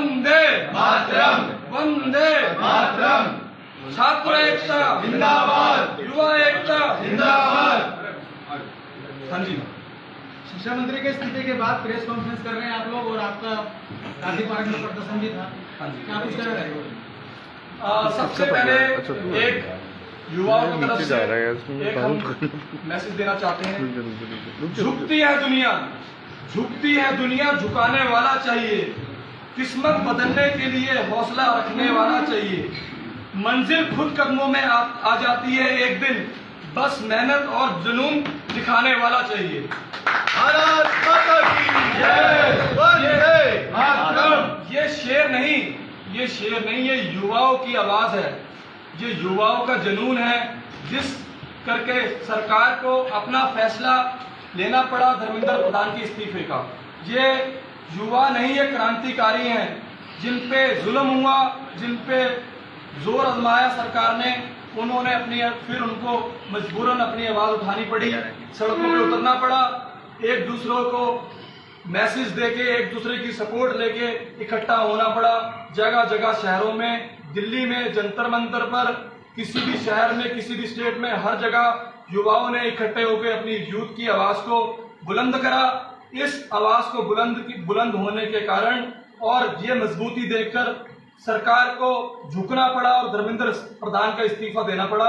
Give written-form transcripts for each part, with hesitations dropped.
वंदे मातरम, वंदे मातरम, छात्र एकता जिंदाबाद, युवा एकता जिंदाबाद। हाँ जी। शिक्षा मंत्री के इस्तीफे के बाद प्रेस कॉन्फ्रेंस कर रहे हैं आप लोग, और आपका गांधी पार्क में प्रदर्शन भी था, क्या कुछ कहना रहेगा? सबसे पहले एक युवाओं की तरफ से एक हम मैसेज देना चाहते हैं। झुकती है दुनिया, झुकती है दुनिया, झुकाने वाला चाहिए। किस्मत बदलने के लिए हौसला रखने वाला चाहिए। मंजिल खुद कदमों में आ जाती है एक दिन, बस मेहनत और जुनून दिखाने वाला चाहिए। भारत माता की जय, वंदे मातरम। ये शेर नहीं, ये युवाओं की आवाज है, ये युवाओं का जुनून है, जिस करके सरकार को अपना फैसला लेना पड़ा धर्मेंद्र प्रधान के इस्तीफे का। ये युवा नहीं, ये क्रांतिकारी हैं, जिन पे जुल्म हुआ, जिन पे जोर आजमाया सरकार ने, उन्होंने फिर उनको मजबूरन अपनी आवाज उठानी पड़ी, सड़कों पे उतरना पड़ा, एक दूसरों को मैसेज देके, एक दूसरे की सपोर्ट लेके इकट्ठा होना पड़ा। जगह जगह शहरों में, दिल्ली में जंतर मंतर पर, किसी भी शहर में, किसी भी स्टेट में, हर जगह युवाओं ने इकट्ठे होकर अपनी यूथ की आवाज को बुलंद करा। इस आवाज को बुलंद होने के कारण और ये मजबूती देखकर सरकार को झुकना पड़ा और धर्मेंद्र प्रधान का इस्तीफा देना पड़ा।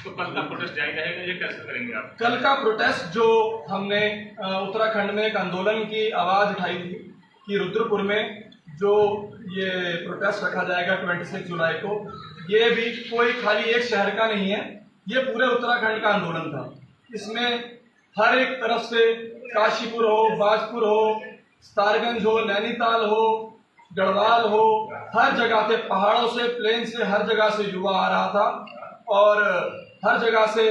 तो कल का प्रोटेस्ट जारी रहेगा, ये कैसे करेंगे आप? कल का प्रोटेस्ट जो हमने उत्तराखंड में एक आंदोलन की आवाज उठाई थी कि रुद्रपुर में जो ये प्रोटेस्ट रखा जाएगा 26 जुलाई को, ये भी कोई खाली एक शहर का नहीं है, ये पूरे उत्तराखंड का आंदोलन था। इसमें हर एक तरफ से काशीपुर हो, बाजपुर हो, स्टारगंज हो, नैनीताल हो, गढ़वाल हो, हर जगह से, पहाड़ों से, प्लेन से, हर जगह से युवा आ रहा था और हर जगह से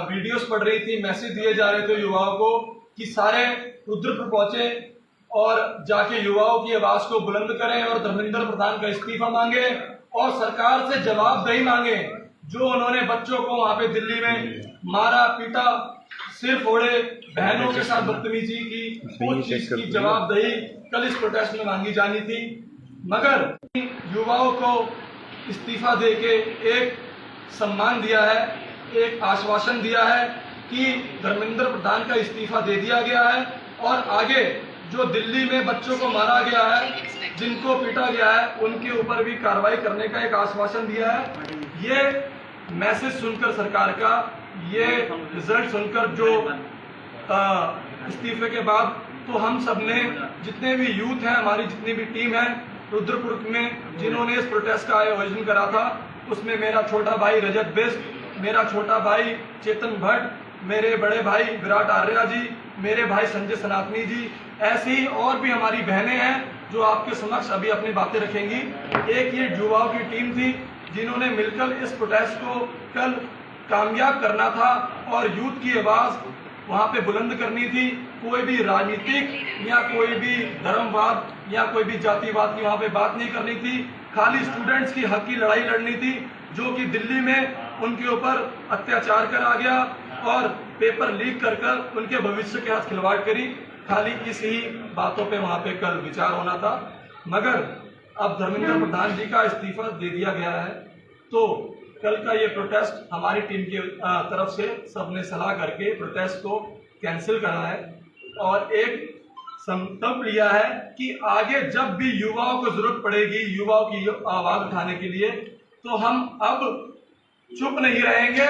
वीडियोस पड़ रही थी, मैसेज दिए जा रहे थे युवाओं को कि सारे रुद्रपुर पहुंचे और जाके युवाओं की आवाज को बुलंद करें और धर्मेंद्र प्रधान का इस्तीफा मांगे और सरकार से जवाबदेही मांगे। जो उन्होंने बच्चों को वहां पे दिल्ली में मारा पीटा, सिर फोड़े, बहनों के साथ बदतमीजी की, उस चीज की जवाबदेही कल इस प्रोटेस्ट में मांगी जानी थी। मगर युवाओं को इस्तीफा देके एक सम्मान दिया है, एक आश्वासन दिया है कि धर्मेंद्र प्रधान का इस्तीफा दे दिया गया है और आगे जो दिल्ली में बच्चों को मारा गया है, जिनको पीटा गया है, उनके ऊपर भी कार्रवाई करने का एक आश्वासन दिया है। ये मैसेज सुनकर सरकार का, ये रिजल्ट सुनकर जो इस्तीफे के बाद, तो हम सब ने, जितने भी यूथ हैं, हमारी जितनी भी टीम है रुद्रपुर में, जिन्होंने इस प्रोटेस्ट का आयोजन करा था, उसमें मेरा छोटा भाई रजत बिस्ट, मेरा छोटा भाई चेतन भट्ट, मेरे बड़े भाई विराट आर्या जी, मेरे भाई संजय सनातनी जी, ऐसे ही और भी हमारी बहनें हैं जो आपके समक्ष अभी अपनी बातें रखेंगी। एक ये युवाओं की टीम थी जिन्होंने मिलकर इस प्रोटेस्ट को कल कामयाब करना था और यूथ की आवाज वहां पे बुलंद करनी थी। कोई भी राजनीतिक या कोई भी धर्मवाद या कोई भी जातिवाद की वहां पे बात नहीं करनी थी, खाली स्टूडेंट्स की हक की लड़ाई लड़नी थी, जो कि दिल्ली में उनके ऊपर अत्याचार करा गया और पेपर लीक कर उनके भविष्य के साथ खिलवाड़ करी। खाली इसी बातों पे वहां पे कल विचार होना था। मगर अब धर्मेंद्र प्रधान जी का इस्तीफा दे दिया गया है, तो कल का ये प्रोटेस्ट हमारी टीम की तरफ से सबने सलाह करके प्रोटेस्ट को कैंसिल करा है और एक संकल्प लिया है कि आगे जब भी युवाओं को जरूरत पड़ेगी युवाओं की आवाज उठाने के लिए, तो हम अब चुप नहीं रहेंगे।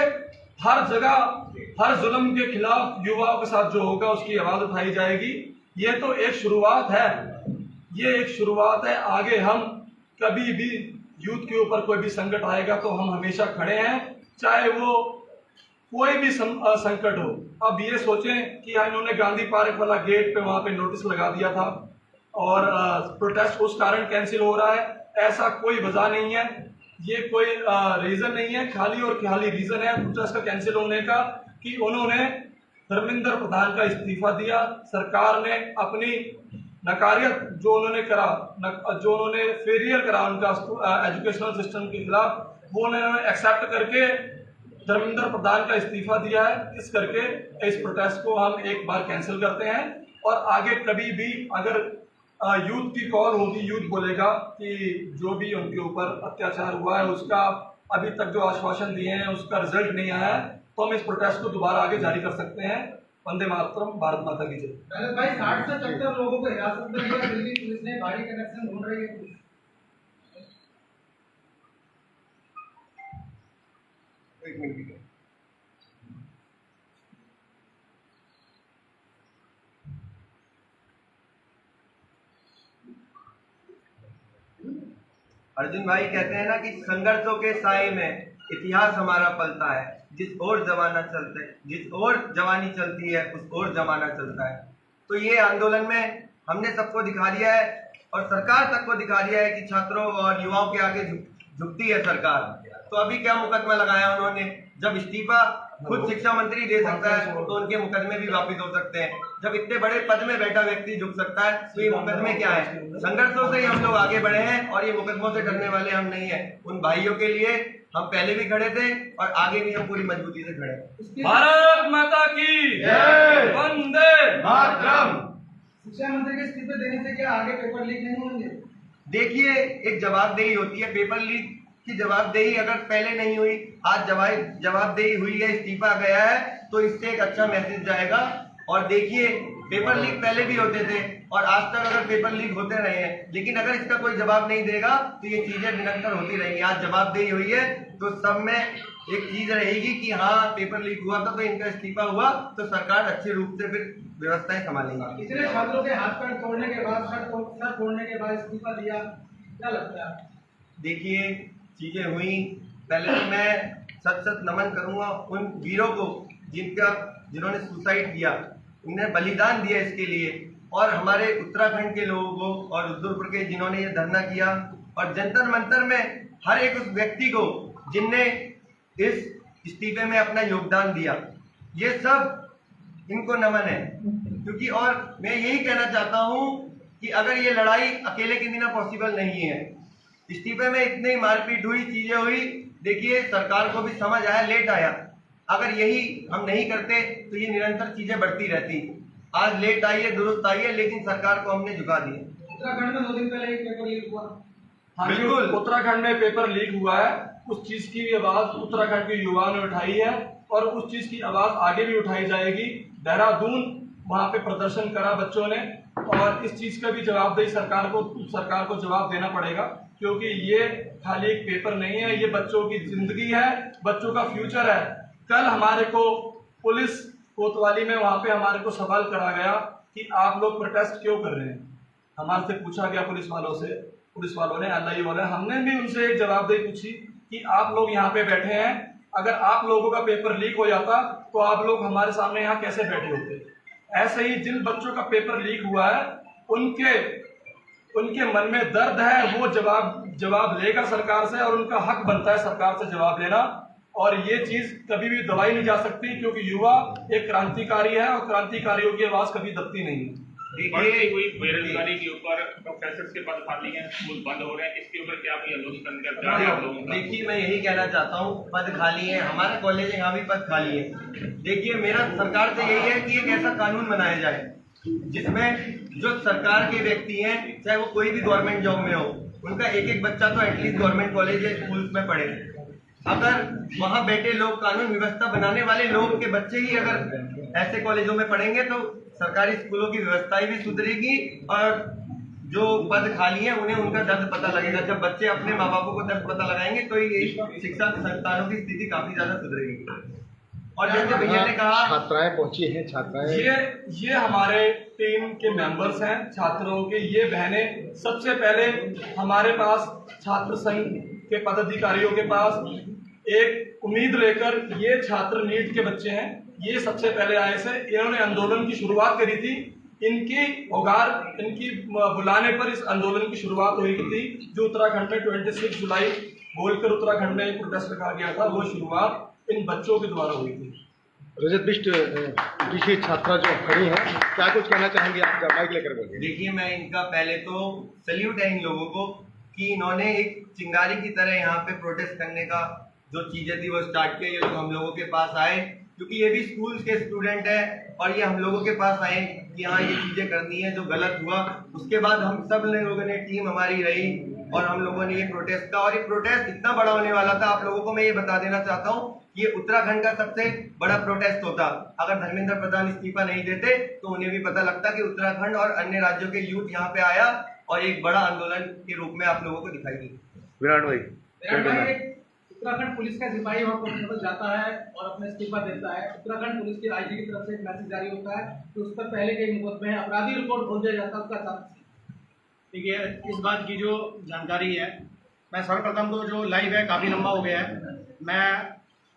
हर जगह हर जुल्म के खिलाफ युवाओं के साथ जो होगा उसकी आवाज उठाई जाएगी। ये तो एक शुरुआत है, ये एक शुरुआत है। आगे हम कभी भी यूथ के ऊपर कोई भी संकट आएगा तो हम हमेशा खड़े हैं, चाहे वो कोई भी संकट हो। अब ये सोचें कि इन्होंने गांधी पार्क वाला गेट पे वहां पे नोटिस लगा दिया था और प्रोटेस्ट उस कारण कैंसिल हो रहा है, ऐसा कोई वजह नहीं है, ये कोई रीजन नहीं है, खाली और खाली रीजन है प्रोटेस्ट का कैंसिल होने का कि उन्होंने धर्मेंद्र प्रधान का इस्तीफा दिया। सरकार ने अपनी नकारियत जो उन्होंने करा, जो उन्होंने फेलियर करा उनका एजुकेशनल सिस्टम के खिलाफ, वो उन्होंने एक्सेप्ट करके धर्मेंद्र प्रधान का इस्तीफा दिया है। इस करके इस प्रोटेस्ट को हम एक बार कैंसिल करते हैं और आगे कभी भी अगर यूथ की कॉल होगी, यूथ बोलेगा कि जो भी उनके ऊपर अत्याचार हुआ है उसका अभी तक जो आश्वासन दिए हैं उसका रिजल्ट नहीं आया है, तो हम इस प्रोटेस्ट को दोबारा आगे जारी कर सकते हैं। वंदे मातरम, भारत माता की जय। ललित भाई, 60 से 70 लोगों को हिरासत में लिया दिल्ली पुलिस ने, भारी कनेक्शन ढूंढ रही है पुलिस। एक मिनट। अर्जुन भाई कहते हैं ना कि संघर्षों के साए में इतिहास हमारा पलता है, जिस ओर जमाना चलता है, जिस ओर जवानी चलती है उस ओर जमाना चलता है। तो ये आंदोलन में हमने सबको दिखा दिया है और सरकार तक को दिखा दिया है कि छात्रों और युवाओं के आगे झुकती है सरकार। तो अभी क्या मुकदमा लगाया उन्होंने, जब इस्तीफा खुद शिक्षा मंत्री दे सकता है तो उनके मुकदमे भी वापिस हो सकते हैं। जब इतने बड़े पद में बैठा व्यक्ति झुक सकता है तो ये मुकदमे क्या है? संघर्षों से ही हम लोग आगे बढ़े हैं और ये मुकदमों से डरने वाले हम नहीं है। उन भाइयों के लिए हम पहले भी खड़े थे और आगे भी हम पूरी मजबूती से खड़े हैं। भारत माता की जय। वंदे मातरम। शिक्षा मंत्री के इस्तीफे देने से क्या आगे पेपर लीक नहीं होंगे? देखिए, एक जवाबदेही होती है। पेपर लीक की जवाबदेही अगर पहले नहीं हुई, आज जवाबदेही हुई है, इस्तीफा गया है, तो इससे एक अच्छा मैसेज जाएगा। और देखिए, पेपर लीक पहले भी होते थे और आज तक अगर पेपर लीक होते रहे हैं, लेकिन अगर इसका कोई जवाब नहीं देगा तो ये चीजें निरंतर होती रहेंगी। आज जवाबदेही हुई है तो सब में एक चीज रहेगी कि हाँ पेपर लीक हुआ था तो इनका इस्तीफा हुआ, तो सरकार अच्छे रूप से फिर व्यवस्थाएं संभालेंगी। इतने छात्रों के हाथ पैर तोड़ने के बाद, सर तोड़ने के बाद इस्तीफा दिया, क्या लगता है? देखिए, चीजें हुई। पहले तो मैं सच नमन करूंगा उन वीरों को जिन्होंने सुसाइड किया, उन्हें बलिदान दिया इसके लिए, और हमारे उत्तराखंड के लोगों को और रुद्रपुर के जिन्होंने ये धरना किया, और जंतर मंतर में हर एक उस व्यक्ति को जिनने इस इस्तीफे में अपना योगदान दिया, ये सब इनको नमन है। क्योंकि और मैं यही कहना चाहता हूं कि अगर ये लड़ाई अकेले के बिना पॉसिबल नहीं है। इस्तीफे में इतनी मारपीट हुई, चीजें हुई, देखिए सरकार को भी समझ आया, लेट आया। अगर यही हम नहीं करते तो ये निरंतर चीजें बढ़ती रहती। आज लेट आई है, दुरुस्त आई है, लेकिन सरकार को हमने झुका दिया। उत्तराखंड में 2 दिन पहले एक पेपर लीक हुआ। हाँ, बिल्कुल। उत्तराखंड में पेपर लीक हुआ है, उस चीज की भी आवाज उत्तराखंड के युवाओं ने उठाई है और उस चीज की आवाज आगे भी उठाई जाएगी। देहरादून वहां पे प्रदर्शन करा बच्चों ने और इस चीज का भी जवाबदेही सरकार को जवाब देना पड़ेगा, क्योंकि ये खाली एक पेपर नहीं है, ये बच्चों की जिंदगी है, बच्चों का फ्यूचर है। कल हमारे को पुलिस कोतवाली में वहां पे हमारे को सवाल करा गया कि आप लोग प्रोटेस्ट क्यों कर रहे हैं। हमारे से पूछा गया पुलिस वालों ने, एलआई वाले, हमने भी उनसे एक जवाबदेही पूछी कि आप लोग यहाँ पे बैठे हैं, अगर आप लोगों का पेपर लीक हो जाता तो आप लोग हमारे सामने यहाँ कैसे बैठे होते। ऐसे ही जिन बच्चों का पेपर लीक हुआ है उनके मन में दर्द है, वो जवाब लेगा सरकार से और उनका हक बनता है सरकार से जवाब लेना। और ये चीज कभी भी दबाई नहीं जा सकती, क्योंकि युवा एक क्रांतिकारी है और क्रांतिकारियों की आवाज कभी दबती नहीं है। बढ़ती हुई बेरोजगारी के ऊपर प्रोफेसर के पद खाली हैं, स्कूल बंद हो रहे हैं, इसके ऊपर क्या आप आंदोलन करते हैं? देखिए, मैं यही कहना चाहता हूँ, पद खाली है, हमारा कॉलेज यहाँ भी पद खाली है। देखिए, मेरा सरकार से यही है कि एक ऐसा कानून बनाया जाए जिसमें जो सरकार के व्यक्ति हैं, चाहे वो कोई भी गवर्नमेंट जॉब में हो, उनका एक एक बच्चा तो एटलीस्ट गवर्नमेंट कॉलेज या स्कूल में पढ़े। अगर वहां बैठे लोग, कानून व्यवस्था बनाने वाले लोग के बच्चे ही अगर ऐसे कॉलेजों में पढ़ेंगे तो सरकारी स्कूलों की व्यवस्थाएं भी सुधरेगी और जो पद खाली है उन्हें उनका दर्द पता लगेगा। जब बच्चे अपने माँ बापों को दर्द पता लगाएंगे तो ये शिक्षा संस्थानों की स्थिति काफी ज्यादा सुधरेगी। और जैसे भैया ने कहा, छात्राएं पहुंची हैं, छात्राएं ये हमारे टीम के मेंबर्स हैं, छात्रों के, ये बहनें सबसे पहले हमारे पास छात्र संघ के पदाधिकारियों के पास एक उम्मीद लेकर, ये छात्र नीट के बच्चे हैं, ये सबसे पहले आए से, इन्होंने आंदोलन की शुरुआत करी थी। इनकी बुलाने पर इस आंदोलन की शुरुआत हुई थी, जो उत्तराखंड में 26 जुलाई बोलकर उत्तराखंड में एक प्रोटेस्ट रखा गया था, वो शुरुआत इन बच्चों के द्वारा हुई थी। रजत बिष्ट की छात्रा जो खड़ी हैं, क्या कुछ कहना चाहेंगे आप? माइक लेकर बोलिए। देखिए, मैं इनका पहले तो सैल्यूट है इन लोगों को कि इन्होंने एक चिंगारी की तरह यहाँ पे प्रोटेस्ट करने का जो चीजें थी वो स्टार्ट किया। ये लोग हम लोगों के पास आए क्योंकि ये भी स्कूल के स्टूडेंट है और ये हम लोगों के पास आए कि हाँ ये चीज़ें करनी है जो गलत हुआ। उसके बाद हम सब लोगों ने, टीम हमारी रही और हम लोगों ने ये प्रोटेस्ट का, और ये प्रोटेस्ट इतना बड़ा होने वाला था। आप लोगों को मैं ये बता देना चाहता हूँ, ये उत्तराखंड का सबसे बड़ा प्रोटेस्ट होता। अगर धर्मेंद्र प्रधान इस्तीफा नहीं देते तो उन्हें भी पता लगता कि उत्तराखंड और अन्य राज्यों के यूथ यहाँ पे आया और एक बड़ा आंदोलन के रूप में आप लोगों को दिखाई दी। विराट भाई, उत्तराखंड पुलिस का सिपाही वहाँ पर जाता है और अपना इस्तीफा देता है। उत्तराखंड पुलिस की आईजी की तरफ से एक मैसेज जारी होता है कि उस पर पहले कई मुकदमे हैं, अपराधी रिपोर्ट खोल दिया जाता है उसका। देखिए, इस बात की जो जानकारी है, मैं सर्वप्रथम तो जो लाइव है काफ़ी लंबा हो गया है, मैं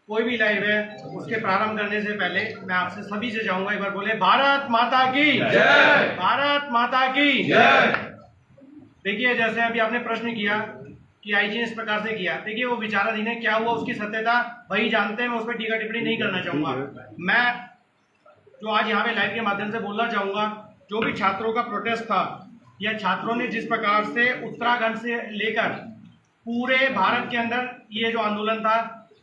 कोई भी लाइव है उसके प्रारंभ करने से पहले मैं आपसे सभी से चाहूंगा एक बार बोले भारत माता की जय, भारत माता की जय। देखिए, जैसे अभी आपने प्रश्न किया कि आईजी ने इस प्रकार से किया, देखिए वो विचाराधीन है, क्या हुआ उसकी सत्यता वही जानते हैं, मैं उस पर टीका टिप्पणी नहीं करना चाहूंगा। मैं जो आज यहाँ पे लाइव के माध्यम से बोलना चाहूंगा, जो भी छात्रों का प्रोटेस्ट था या छात्रों ने जिस प्रकार से उत्तराखंड से लेकर पूरे भारत के अंदर ये जो आंदोलन था,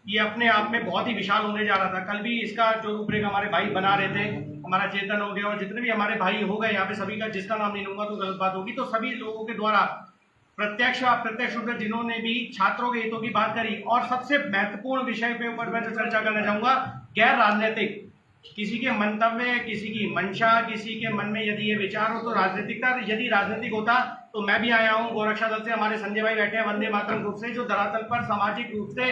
ये अपने आप में बहुत ही विशाल होने जा रहा था। कल भी इसका जो रूपरेखा हमारे भाई बना रहे थे, हमारा चेतन हो गया और जितने भी हमारे भाई हो गए यहाँ पे, सभी का जिसका नाम नहीं लूंगा तो गलत बात होगी, तो सभी लोगों के द्वारा प्रत्यक्ष और अप्रत्यक्ष रूप से जिन्होंने भी छात्रों के हितों की बात करी, और सबसे महत्वपूर्ण विषय पे ऊपर मैं जो चर्चा करना चाहूंगा, गैर राजनीतिक किसी के मंतव्य, किसी की मंशा, किसी के मन में यदि ये विचार हो तो राजनीतिकता, यदि राजनीतिक होता तो मैं भी आया हूँ गोरक्षा दल से, हमारे संजय भाई बैठे हैं वंदे मातरम ग्रुप से, जो धरातल पर सामाजिक रूप से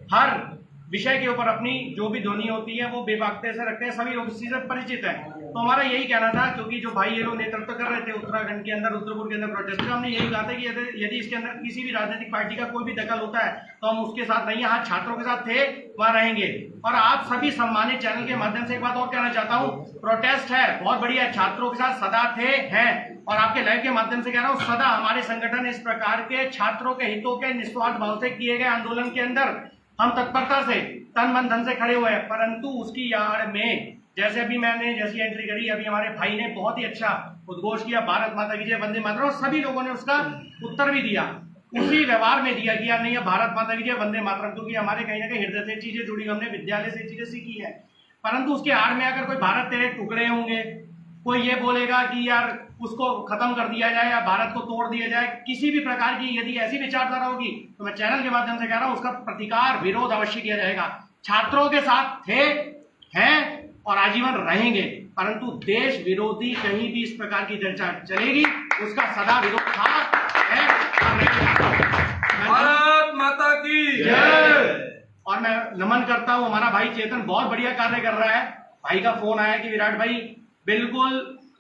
हर विषय के ऊपर अपनी जो भी ध्वनि होती है वो बेबाकते से रखते हैं, सभी लोग इस चीज से परिचित हैं। तो हमारा यही कहना था, क्योंकि जो भाई ये लोग नेतृत्व कर रहे थे उत्तराखंड के अंदर, रुद्रपुर के अंदर प्रोटेस्ट में, हमने यही कहा था कि यदि इसके अंदर किसी भी राजनीतिक पार्टी का कोई भी दखल होता है तो हम उसके साथ नहीं, यहाँ छात्रों के साथ थे वहां रहेंगे। और आप सभी सम्मानित चैनल के माध्यम से एक बात और कहना चाहता हूँ, प्रोटेस्ट है बहुत बढ़िया, छात्रों के साथ सदा थे, हैं, और आपके लाइव के माध्यम से कह रहा हूँ, सदा हमारे संगठन इस प्रकार के छात्रों के हितों के निस्वार्थ भाव से किए गए आंदोलन के अंदर हम तत्परता से तन मन धन से खड़े हुए हैं। परंतु उसकी आड़ में जैसे अभी मैंने जैसी एंट्री करी, अभी हमारे भाई ने बहुत ही अच्छा उद्घोष किया, भारत माता की जय, वंदे मातरम, और सभी लोगों ने उसका उत्तर भी दिया, उसी व्यवहार में दिया कि यार नहीं, भारत माता की जय, वंदे मातरम, क्योंकि हमारे कहीं ना कहीं हृदय से चीजें जुड़ी, हमने विद्यालय से चीजें सीखी है। परंतु उसके आड़ में अगर कोई भारत तेरे टुकड़े होंगे, कोई ये बोलेगा कि यार उसको खत्म कर दिया जाए या भारत को तोड़ दिया जाए, किसी भी प्रकार की यदि ऐसी विचारधारा होगी तो मैं चैनल के माध्यम से कह रहा हूं, उसका प्रतिकार विरोध अवश्य किया जाएगा। छात्रों के साथ थे, हैं और आजीवन रहेंगे, परंतु देश विरोधी कहीं भी इस प्रकार की चर्चा चलेगी उसका सदा विरोध था, है और रहेगा। भारत माता की जय। और मैं नमन करता हूं, हमारा भाई चेतन बहुत बढ़िया कार्य कर रहा है। भाई का फोन आया कि विराट भाई बिल्कुल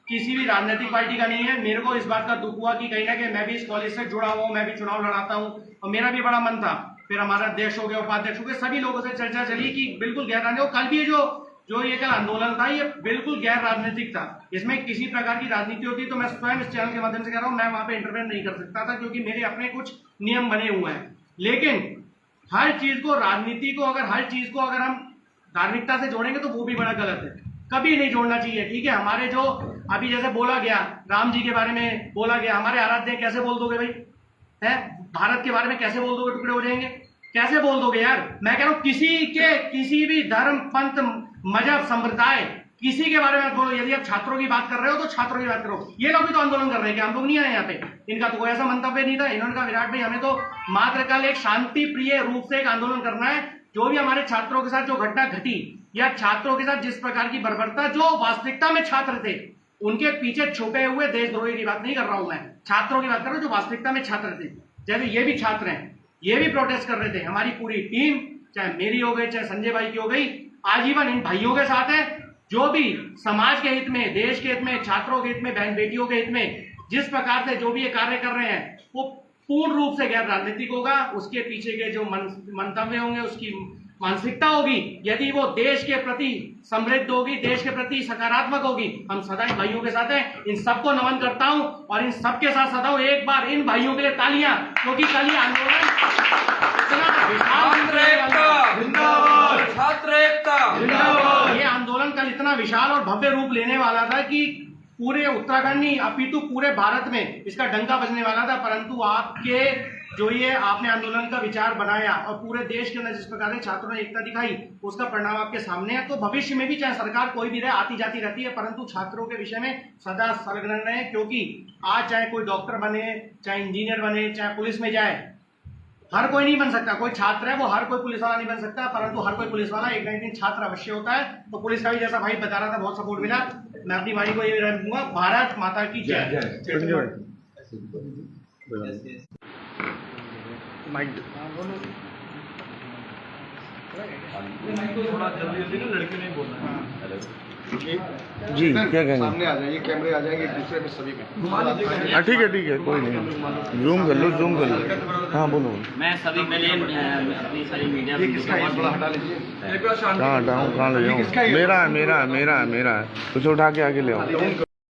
किसी भी राजनीतिक पार्टी का नहीं है, मेरे को इस बात का दुख हुआ कि कहीं ना कहीं मैं भी इस कॉलेज से जुड़ा हुआ हूँ, मैं भी चुनाव लड़ाता हूँ और मेरा भी बड़ा मन था। फिर हमारा अध्यक्ष हो गया, उपाध्यक्ष हो गए, सभी लोगों से चर्चा चली कि बिल्कुल गैर राजनीतिक, कल भी जो ये कल आंदोलन था ये बिल्कुल गैर राजनीतिक था, इसमें किसी प्रकार की राजनीति होती तो मैं स्वयं इस चैनल के माध्यम से कह रहा हूँ, मैं वहां पे इंटरवेन नहीं कर सकता था, क्योंकि मेरे अपने कुछ नियम बने हुए हैं। लेकिन हर चीज को, राजनीति को, अगर हर चीज को अगर हम धार्मिकता से जोड़ेंगे तो वो भी बड़ा गलत है, कभी नहीं जोड़ना चाहिए। ठीक है, हमारे जो अभी जैसे बोला गया राम जी के बारे में बोला गया, हमारे आराध्य कैसे बोल दोगे भाई, है भारत के बारे में कैसे बोल दोगे, टुकड़े हो जाएंगे, कैसे बोल दोगे यार। मैं कह रहा हूं किसी भी धर्म, पंथ, मजहब, संप्रदाय, किसी के बारे में बोलो। यदि आप छात्रों की बात कर रहे हो तो छात्रों की बात करो। ये लोग भी तो आंदोलन कर रहे हैं, हम लोग नहीं आए यहाँ पे, इनका तो कोई ऐसा मंतव्य नहीं था। इन्होंने कहा विराट भाई हमें तो मात्र कल एक शांति प्रिय रूप से एक आंदोलन करना है, जो भी हमारे छात्रों के साथ जो घटना घटी या छात्रों के साथ जिस प्रकार की बर्बरता, जो वास्तविकता में छात्र थे उनके पीछे छुपे हुए देशद्रोही की बात नहीं कर रहा हूं मैं, छात्रों की बात कर रहा हूं जो वास्तविकता में छात्र थे। जैसे ये भी छात्र हैं, ये भी प्रोटेस्ट कर रहे थे, हमारी पूरी टीम, चाहे मेरी हो गई, चाहे संजय भाई की हो गई, आजीवन इन भाइयों के साथ है, जो भी समाज के हित में, देश के हित में, छात्रों के हित में, बहन बेटियों के हित में जिस प्रकार से जो भी ये कार्य कर रहे हैं वो पूर्ण रूप से गैर राजनीतिक होगा। उसके पीछे के जो मंतव्य होंगे, उसकी मानसिकता होगी, यदि वो देश के प्रति समृद्ध होगी, देश के प्रति सकारात्मक होगी, हम सदा इन भाइयों के साथ हैं। इन सबको नमन करता हूं और इन सबके साथ सदा हूं। एक बार इन भाइयों के लिए तालियां, क्योंकि कल ये आंदोलन ये आंदोलन कल इतना विशाल और भव्य रूप लेने वाला था कि पूरे उत्तराखंड नहीं अपितु पूरे भारत में इसका डंका बजने वाला था। परंतु आपके जो ये आपने आंदोलन का विचार बनाया और पूरे देश के अंदर जिस प्रकार से छात्रों ने एकता दिखाई, उसका परिणाम आपके सामने है। तो भविष्य में भी चाहे सरकार कोई भी रहे, आती जाती रहती है, परंतु छात्रों के विषय में सदा संलग्न रहे, क्योंकि आज चाहे कोई डॉक्टर बने, चाहे इंजीनियर बने, चाहे पुलिस में जाए, हर कोई नहीं बन सकता। कोई छात्र है वो हर कोई पुलिस वाला नहीं बन सकता, परंतु हर कोई पुलिस वाला एक ना एक दिन छात्र अवश्य होता है। तो पुलिस का भी जैसा भाई बता रहा था बहुत सपोर्ट मिला। मैं अपनी वाणी को ये रहूंगा, भारत माता की जय। थोड़ा जल्दी ना, लड़के नहीं बोलना है। जी क्या कहेंगे? सामने आ जाइए, कैमरे आ जाएंगे एक दूसरे में सभी में। हाँ ठीक है कोई नहीं, जूम कर लो। हाँ बोलो। मैं सभी पहले अपनी सारी मीडिया थोड़ा हटा लीजिए। एक बार शांति। कहाँ हटाऊँ, कहाँ ले जाऊँ? मेरा है कुछ उठा के आगे ले आओ।